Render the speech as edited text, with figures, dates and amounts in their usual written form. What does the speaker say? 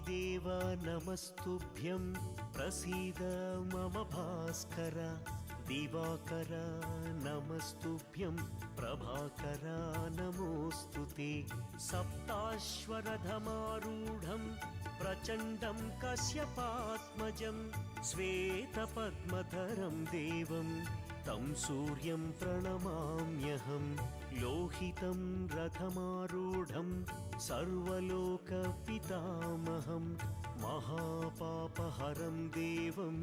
वाग्देव नमस्तुभ्यं प्रसीद मम भास्कर दिवाकर नमस्तुभ्यं प्रभाकर नमोऽस्तुते सप्ताश्वरथमारूढं प्रचण्डं कश्यपात्मजं श्वेतपद्मधरं देवं तं सूर्यं प्रणमाम्यहं लोहितं रथमारूढं सर्वलोकपितामहं महापापहरं देवं